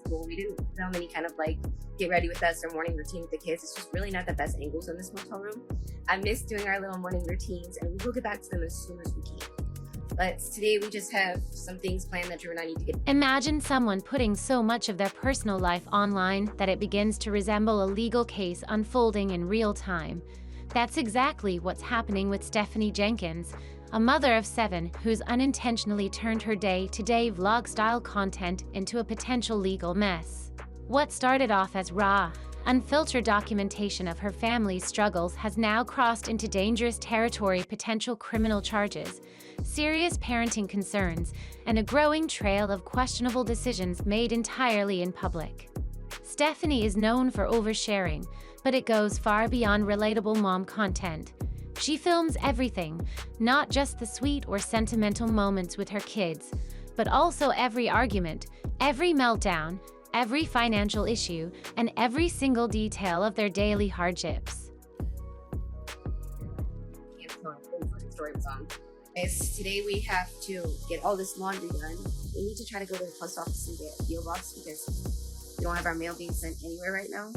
school. We didn't film any kind of like get ready with us or morning routine with the kids. It's just really not the best angles in this motel room. I miss doing our little morning routines, and we will get back to them as soon as we can. But today we just have some things planned that Drew and I need to get. Imagine someone putting so much of their personal life online that it begins to resemble a legal case unfolding in real time. That's exactly what's happening with Stephanie Jenkins, a mother of 7 who's unintentionally turned her day-to-day vlog-style content into a potential legal mess. What started off as raw, unfiltered documentation of her family's struggles has now crossed into dangerous territory: potential criminal charges, serious parenting concerns, and a growing trail of questionable decisions made entirely in public. Stephanie is known for oversharing, but it goes far beyond relatable mom content. She films everything, not just the sweet or sentimental moments with her kids, but also every argument, every meltdown, every financial issue, and every single detail of their daily hardships. Today we have to get all this laundry done. We need to try to go to the post office and get a PO box because we don't have our mail being sent anywhere right now.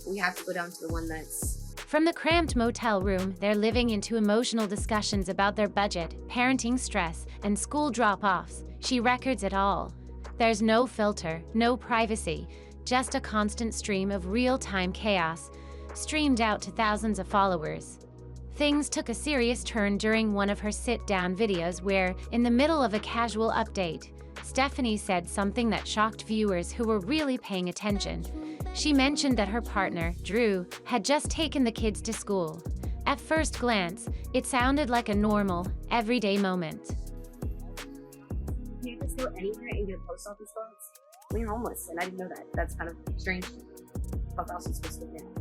We have to go down to the one that's... From the cramped motel room, they're living into emotional discussions about their budget, parenting stress, and school drop-offs. She records it all. There's no filter, no privacy, just a constant stream of real-time chaos, streamed out to thousands of followers. Things took a serious turn during one of her sit-down videos where, in the middle of a casual update, Stephanie said something that shocked viewers who were really paying attention. She mentioned that her partner, Drew, had just taken the kids to school. At first glance, it sounded like a normal, everyday moment. Can you just go anywhere and get a post office box? We're homeless, and I didn't know that. That's kind of strange. What else is supposed to do?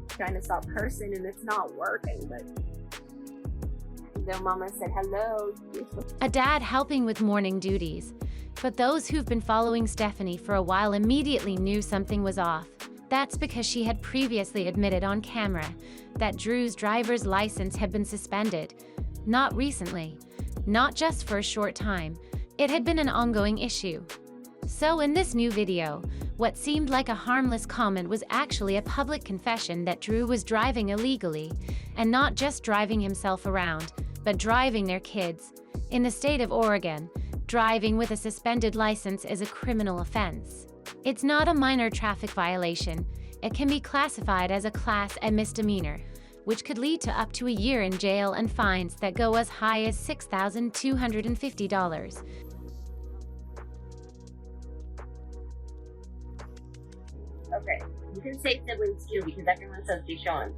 Trying to stop cursing, and it's not working, but... Their mama said, hello. A dad helping with morning duties. But those who've been following Stephanie for a while immediately knew something was off. That's because she had previously admitted on camera that Drew's driver's license had been suspended. Not recently, not just for a short time. It had been an ongoing issue. So in this new video, what seemed like a harmless comment was actually a public confession that Drew was driving illegally, and not just driving himself around, but driving their kids. In the state of Oregon, driving with a suspended license is a criminal offense. It's not a minor traffic violation. It can be classified as a Class A misdemeanor, which could lead to up to a year in jail and fines that go as high as $6,250. Okay, you can say siblings too because everyone says Deshaun.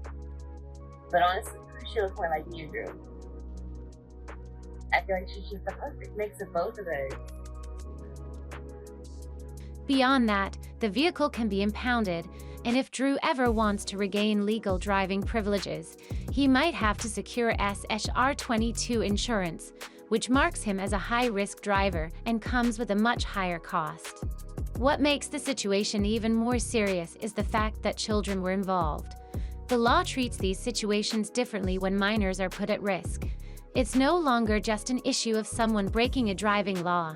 But honestly, she looks more like me and Drew. I feel like she's just the perfect mix of both of those. Beyond that, the vehicle can be impounded, and if Drew ever wants to regain legal driving privileges, he might have to secure SHR-22 insurance, which marks him as a high-risk driver and comes with a much higher cost. What makes the situation even more serious is the fact that children were involved. The law treats these situations differently when minors are put at risk. It's no longer just an issue of someone breaking a driving law.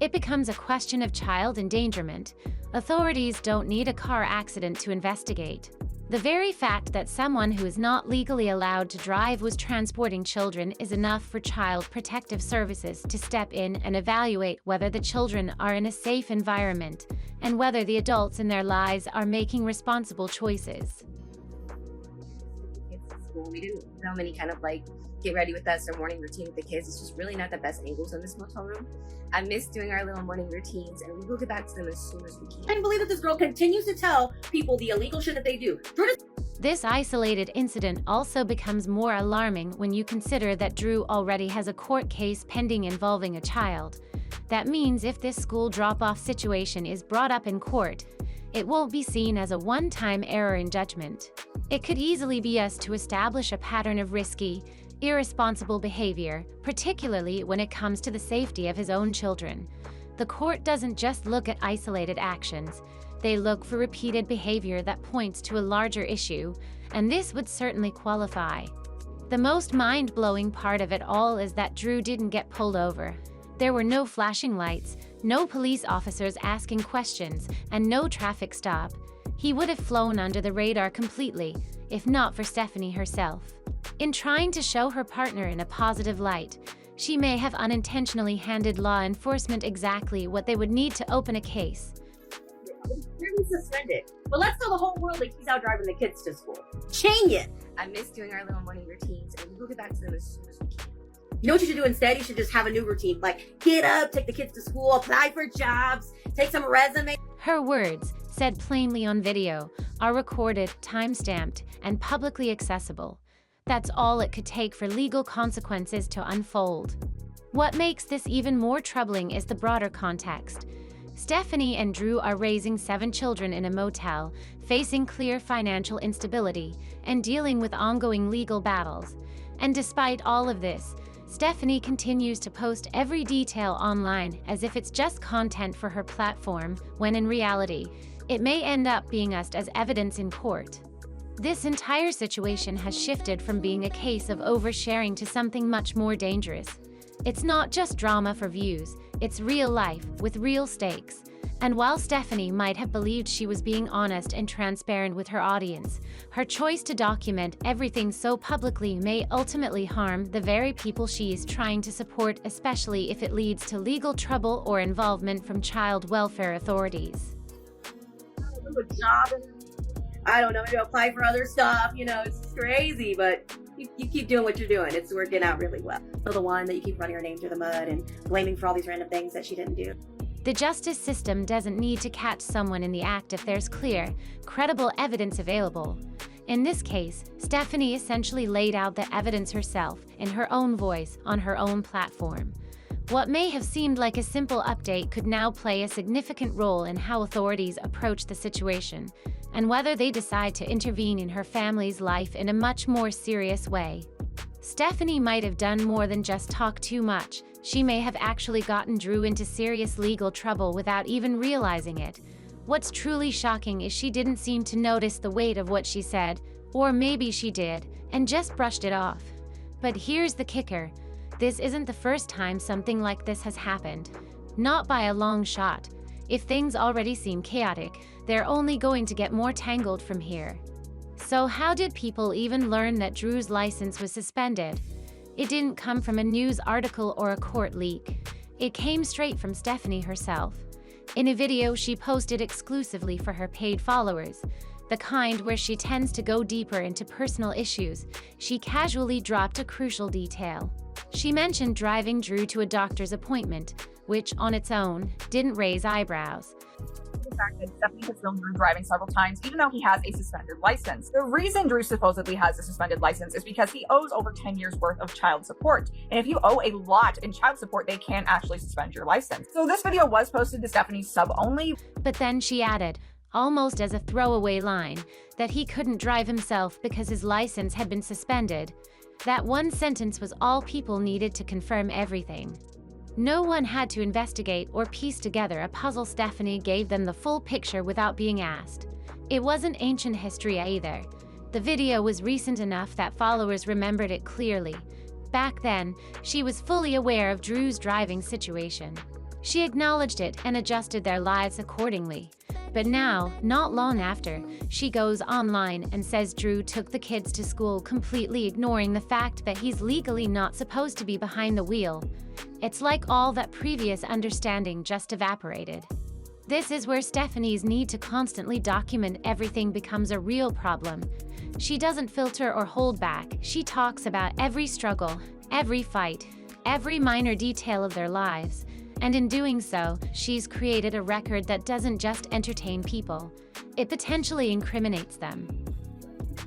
It becomes a question of child endangerment. Authorities don't need a car accident to investigate. The very fact that someone who is not legally allowed to drive was transporting children is enough for Child Protective Services to step in and evaluate whether the children are in a safe environment and whether the adults in their lives are making responsible choices. We didn't film any kind of like get ready with us or morning routine with the kids. It's just really not the best angles in this motel room. I miss doing our little morning routines, and we will get back to them as soon as we can. I can't believe that this girl continues to tell people the illegal shit that they do. This isolated incident also becomes more alarming when you consider that Drew already has a court case pending involving a child. That means if this school drop-off situation is brought up in court, it won't be seen as a one-time error in judgment. It could easily be used to establish a pattern of risky, irresponsible behavior, particularly when it comes to the safety of his own children. The court doesn't just look at isolated actions. They look for repeated behavior that points to a larger issue, and this would certainly qualify. The most mind-blowing part of it all is that Drew didn't get pulled over. There were no flashing lights, No police officers asking questions, and no traffic stop. He would have flown under the radar completely, if not for Stephanie herself. In trying to show her partner in a positive light, she may have unintentionally handed law enforcement exactly what they would need to open a case. Really suspended. But let's tell the whole world that he's out driving the kids to school. Genius! I miss doing our little morning routines, and we'll get back to them as soon as we can. You know what you should do instead? You should just have a new routine. Like, get up, take the kids to school, apply for jobs, take some resume. Her words, said plainly on video, are recorded, time-stamped, and publicly accessible. That's all it could take for legal consequences to unfold. What makes this even more troubling is the broader context. Stephanie and Drew are raising 7 children in a motel, facing clear financial instability, and dealing with ongoing legal battles. And despite all of this, Stephanie continues to post every detail online as if it's just content for her platform, when in reality, it may end up being used as evidence in court. This entire situation has shifted from being a case of oversharing to something much more dangerous. It's not just drama for views, it's real life, with real stakes. And while Stephanie might have believed she was being honest and transparent with her audience, her choice to document everything so publicly may ultimately harm the very people she is trying to support, especially if it leads to legal trouble or involvement from child welfare authorities. A job, I don't know, maybe apply for other stuff, it's crazy, but you keep doing what you're doing. It's working out really well. So the one that you keep running her name through the mud and blaming for all these random things that she didn't do. The justice system doesn't need to catch someone in the act if there's clear, credible evidence available. In this case, Stephanie essentially laid out the evidence herself, in her own voice, on her own platform. What may have seemed like a simple update could now play a significant role in how authorities approach the situation, and whether they decide to intervene in her family's life in a much more serious way. Stephanie might have done more than just talk too much. She may have actually gotten Drew into serious legal trouble without even realizing it. What's truly shocking is she didn't seem to notice the weight of what she said, or maybe she did, and just brushed it off. But here's the kicker. This isn't the first time something like this has happened. Not by a long shot. If things already seem chaotic, they're only going to get more tangled from here. So how did people even learn that Drew's license was suspended? It didn't come from a news article or a court leak. It came straight from Stephanie herself. In a video she posted exclusively for her paid followers, the kind where she tends to go deeper into personal issues, she casually dropped a crucial detail. She mentioned driving Drew to a doctor's appointment, which, on its own, didn't raise eyebrows. The fact that Stephanie has filmed Drew driving several times, even though he has a suspended license. The reason Drew supposedly has a suspended license is because he owes over 10 years worth of child support. And if you owe a lot in child support, they can actually suspend your license. So this video was posted to Stephanie's sub only. But then she added, almost as a throwaway line, that he couldn't drive himself because his license had been suspended. That one sentence was all people needed to confirm everything. No one had to investigate or piece together a puzzle. Stephanie gave them the full picture without being asked. It wasn't ancient history either. The video was recent enough that followers remembered it clearly. Back then, she was fully aware of Drew's driving situation. She acknowledged it and adjusted their lives accordingly. But now, not long after, she goes online and says Drew took the kids to school, completely ignoring the fact that he's legally not supposed to be behind the wheel. It's like all that previous understanding just evaporated. This is where Stephanie's need to constantly document everything becomes a real problem. She doesn't filter or hold back. She talks about every struggle, every fight, every minor detail of their lives. And in doing so, she's created a record that doesn't just entertain people. It potentially incriminates them.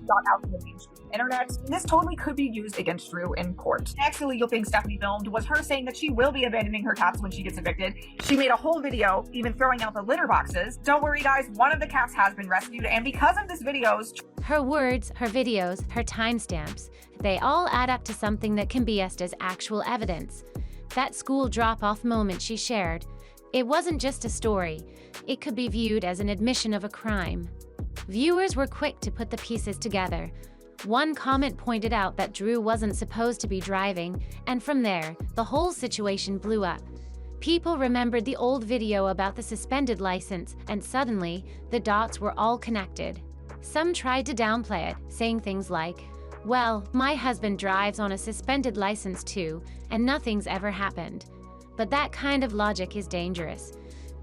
Got out to the mainstream internet. This totally could be used against Drew in court. Next illegal thing Stephanie filmed was her saying that she will be abandoning her cats when she gets evicted. She made a whole video, even throwing out the litter boxes. Don't worry guys, one of the cats has been rescued, and because of this video's her words, her videos, her timestamps, they all add up to something that can be used as actual evidence. That school drop-off moment she shared, it wasn't just a story. It could be viewed as an admission of a crime. Viewers were quick to put the pieces together. One comment pointed out that Drew wasn't supposed to be driving, and from there, the whole situation blew up. People remembered the old video about the suspended license, and suddenly, the dots were all connected. Some tried to downplay it, saying things like, "Well, my husband drives on a suspended license too, and nothing's ever happened." But that kind of logic is dangerous.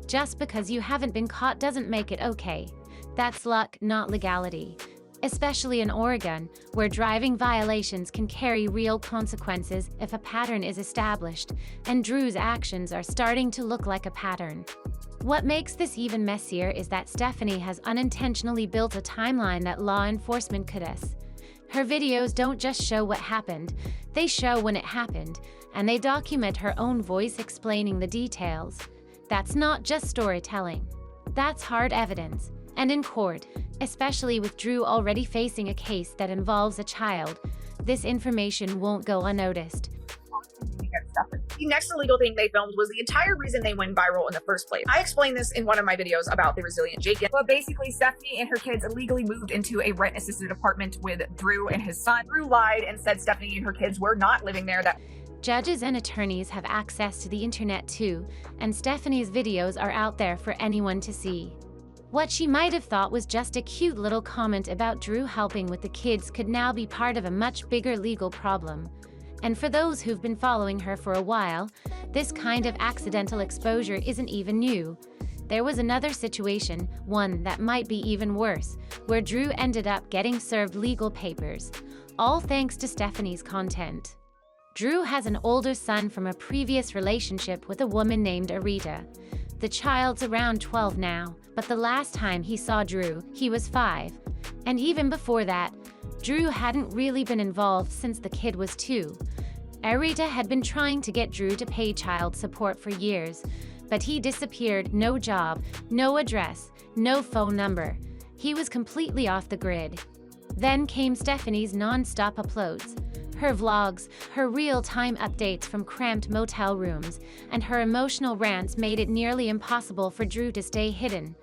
Just because you haven't been caught doesn't make it okay. That's luck, not legality. Especially in Oregon, where driving violations can carry real consequences if a pattern is established, and Drew's actions are starting to look like a pattern. What makes this even messier is that Stephanie has unintentionally built a timeline that law enforcement could miss. Her videos don't just show what happened, they show when it happened, and they document her own voice explaining the details. That's not just storytelling. That's hard evidence. And in court, especially with Drew already facing a case that involves a child, this information won't go unnoticed. The next illegal thing they filmed was the entire reason they went viral in the first place. I explained this in one of my videos about the resilient Jenkins, but basically Stephanie and her kids illegally moved into a rent-assisted apartment with Drew and his son. Drew lied and said Stephanie and her kids were not living there. Judges and attorneys have access to the internet too, and Stephanie's videos are out there for anyone to see. What she might have thought was just a cute little comment about Drew helping with the kids could now be part of a much bigger legal problem. And for those who've been following her for a while, this kind of accidental exposure isn't even new. There was another situation, one that might be even worse, where Drew ended up getting served legal papers, all thanks to Stephanie's content. Drew has an older son from a previous relationship with a woman named Arita. The child's around 12 now, but the last time he saw Drew, he was 5. And even before that, Drew hadn't really been involved since the kid was 2. Arita had been trying to get Drew to pay child support for years, but he disappeared, no job, no address, no phone number. He was completely off the grid. Then came Stephanie's non-stop uploads. Her vlogs, her real-time updates from cramped motel rooms, and her emotional rants made it nearly impossible for Drew to stay hidden.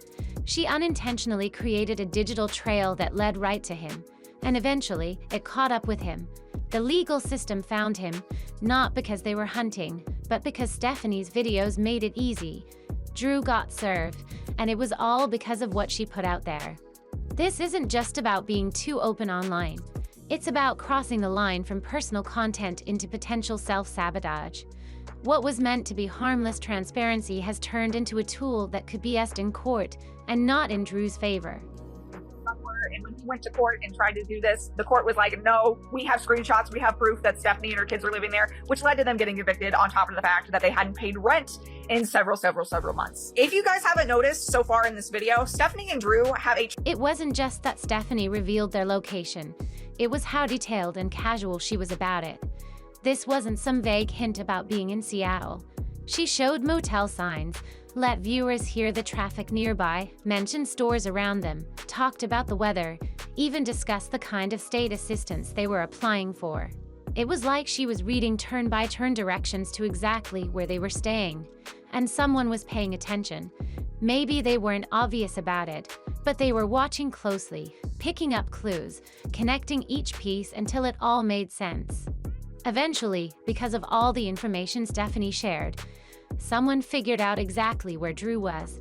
She unintentionally created a digital trail that led right to him, and eventually it caught up with him. The legal system found him, not because they were hunting, but because Stephanie's videos made it easy. Drew got served, and it was all because of what she put out there. This isn't just about being too open online. It's about crossing the line from personal content into potential self-sabotage. What was meant to be harmless transparency has turned into a tool that could be used in court, and not in Drew's favor. And when he went to court and tried to do this, the court was like, no, we have screenshots, we have proof that Stephanie and her kids were living there, which led to them getting evicted on top of the fact that they hadn't paid rent in several months. If you guys haven't noticed so far in this video, Stephanie and Drew have a... It wasn't just that Stephanie revealed their location. It was how detailed and casual she was about it. This wasn't some vague hint about being in Seattle. She showed motel signs, let viewers hear the traffic nearby, mentioned stores around them, talked about the weather, even discussed the kind of state assistance they were applying for. It was like she was reading turn-by-turn directions to exactly where they were staying. And someone was paying attention. Maybe they weren't obvious about it, but they were watching closely, picking up clues, connecting each piece until it all made sense. Eventually, because of all the information Stephanie shared, someone figured out exactly where Drew was.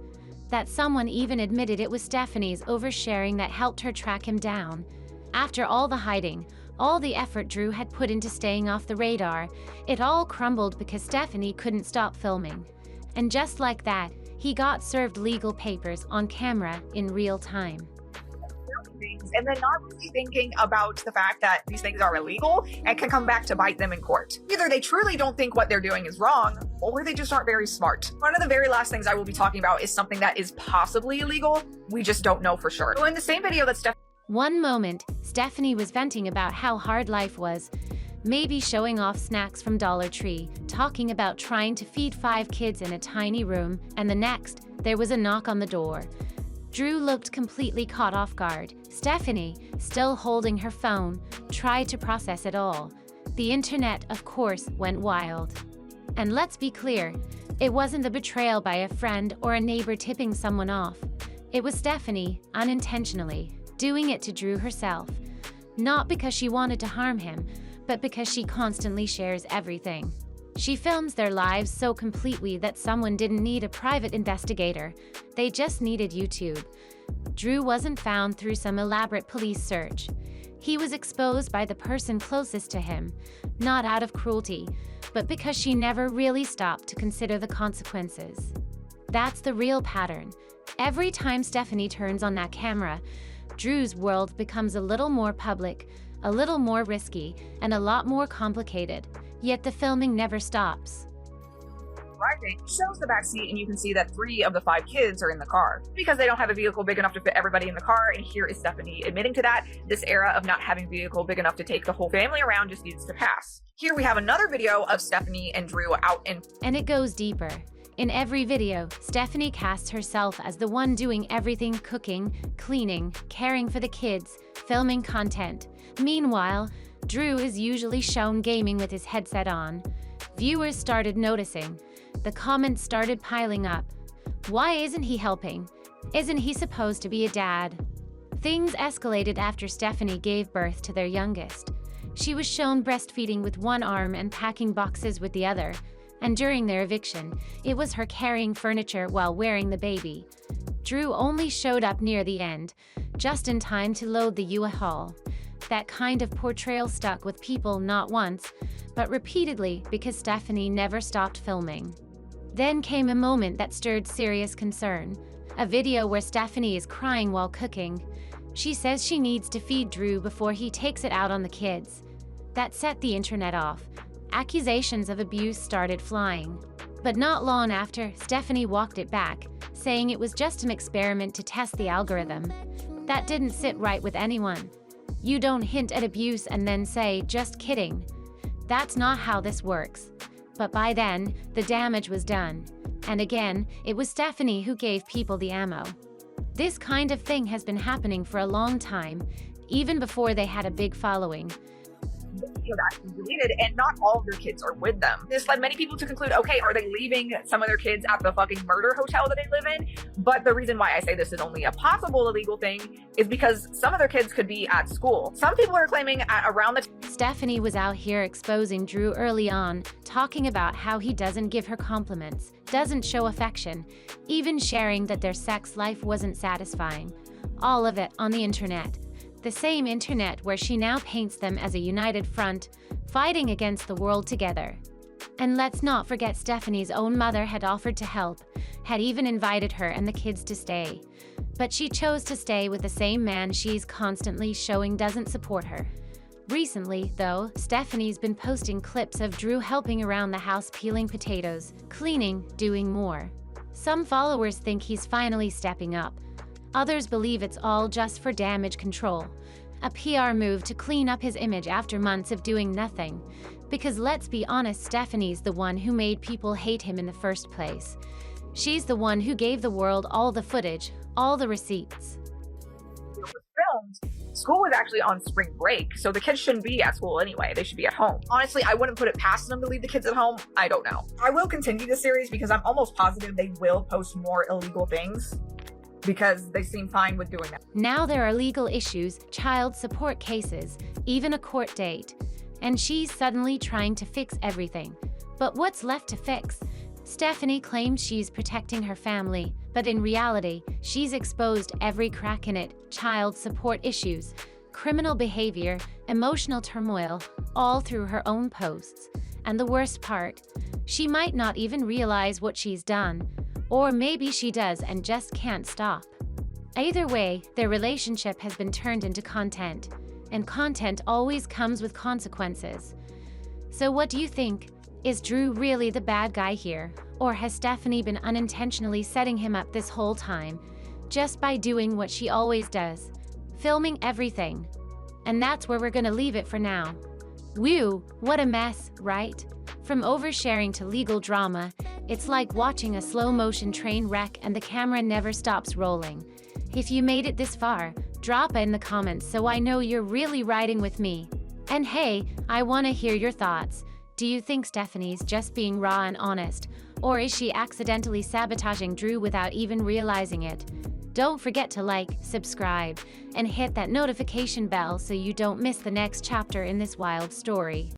That someone even admitted it was Stephanie's oversharing that helped her track him down. After all the hiding, all the effort Drew had put into staying off the radar, it all crumbled because Stephanie couldn't stop filming. And just like that, he got served legal papers on camera in real time. And then not really thinking about the fact that these things are illegal and can come back to bite them in court. Either they truly don't think what they're doing is wrong, or they just aren't very smart. One of the very last things I will be talking about is something that is possibly illegal. We just don't know for sure. So in the same video that One moment, Stephanie was venting about how hard life was, maybe showing off snacks from Dollar Tree, talking about trying to feed 5 kids in a tiny room, and the next, there was a knock on the door. Drew looked completely caught off guard. Stephanie, still holding her phone, tried to process it all. The internet, of course, went wild. And let's be clear, it wasn't the betrayal by a friend or a neighbor tipping someone off. It was Stephanie, unintentionally, doing it to Drew herself. Not because she wanted to harm him, but because she constantly shares everything. She films their lives so completely that someone didn't need a private investigator. They just needed YouTube. Drew wasn't found through some elaborate police search. He was exposed by the person closest to him, not out of cruelty, but because she never really stopped to consider the consequences. That's the real pattern. Every time Stephanie turns on that camera, Drew's world becomes a little more public, a little more risky, and a lot more complicated. Yet the filming never stops. Driving shows the backseat, and you can see that 3 of the 5 kids are in the car because they don't have a vehicle big enough to fit everybody in the car. And here is Stephanie admitting to that. This era of not having a vehicle big enough to take the whole family around just needs to pass. Here we have another video of Stephanie and Drew out in. And it goes deeper. In every video, Stephanie casts herself as the one doing everything: cooking, cleaning, caring for the kids, filming content. Meanwhile, Drew is usually shown gaming with his headset on. Viewers started noticing. The comments started piling up. Why isn't he helping? Isn't he supposed to be a dad? Things escalated after Stephanie gave birth to their youngest. She was shown breastfeeding with one arm and packing boxes with the other. And during their eviction, it was her carrying furniture while wearing the baby. Drew only showed up near the end, just in time to load the U-Haul. That kind of portrayal stuck with people not once, but repeatedly, because Stephanie never stopped filming. Then came a moment that stirred serious concern. A video where Stephanie is crying while cooking. She says she needs to feed Drew before he takes it out on the kids. That set the internet off. Accusations of abuse started flying. But not long after, Stephanie walked it back, saying it was just an experiment to test the algorithm. That didn't sit right with anyone. You don't hint at abuse and then say, "Just kidding." That's not how this works. But by then, the damage was done. And again, it was Stephanie who gave people the ammo. This kind of thing has been happening for a long time, even before they had a big following. The video that actually deleted, and not all of their kids are with them. This led many people to conclude, okay, are they leaving some of their kids at the fucking murder hotel that they live in? But the reason why I say this is only a possible illegal thing is because some of their kids could be at school. Some people are claiming at around the Stephanie was out here exposing Drew early on, talking about how he doesn't give her compliments, doesn't show affection, even sharing that their sex life wasn't satisfying. All of it on the internet. The same internet where she now paints them as a united front, fighting against the world together. And let's not forget Stephanie's own mother had offered to help, had even invited her and the kids to stay. But she chose to stay with the same man she's constantly showing doesn't support her. Recently, though, Stephanie's been posting clips of Drew helping around the house peeling potatoes, cleaning, doing more. Some followers think he's finally stepping up. Others believe it's all just for damage control, a PR move to clean up his image after months of doing nothing. Because let's be honest, Stephanie's the one who made people hate him in the first place. She's the one who gave the world all the footage, all the receipts. It was filmed. School was actually on spring break, so the kids shouldn't be at school anyway. They should be at home. Honestly, I wouldn't put it past them to leave the kids at home. I don't know. I will continue this series because I'm almost positive they will post more illegal things, because they seem fine with doing that. Now there are legal issues, child support cases, even a court date. And she's suddenly trying to fix everything. But what's left to fix? Stephanie claims she's protecting her family, but in reality, she's exposed every crack in it: child support issues, criminal behavior, emotional turmoil, all through her own posts. And the worst part, she might not even realize what she's done. Or maybe she does and just can't stop. Either way, their relationship has been turned into content, and content always comes with consequences. So what do you think? Is Drew really the bad guy here? Or has Stephanie been unintentionally setting him up this whole time, just by doing what she always does, filming everything? And that's where we're gonna leave it for now. Whew, what a mess, right? From oversharing to legal drama, it's like watching a slow-motion train wreck and the camera never stops rolling. If you made it this far, drop it in the comments so I know you're really riding with me. And hey, I want to hear your thoughts. Do you think Stephanie's just being raw and honest, or is she accidentally sabotaging Drew without even realizing it? Don't forget to like, subscribe, and hit that notification bell so you don't miss the next chapter in this wild story.